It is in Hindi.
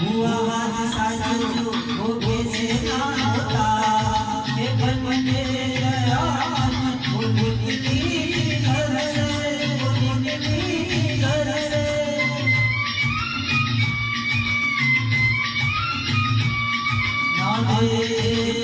हुआ हाथ साजो वो कैसे ना होता ये बनने गया वो निकली घर से वो निकली घर से ना दे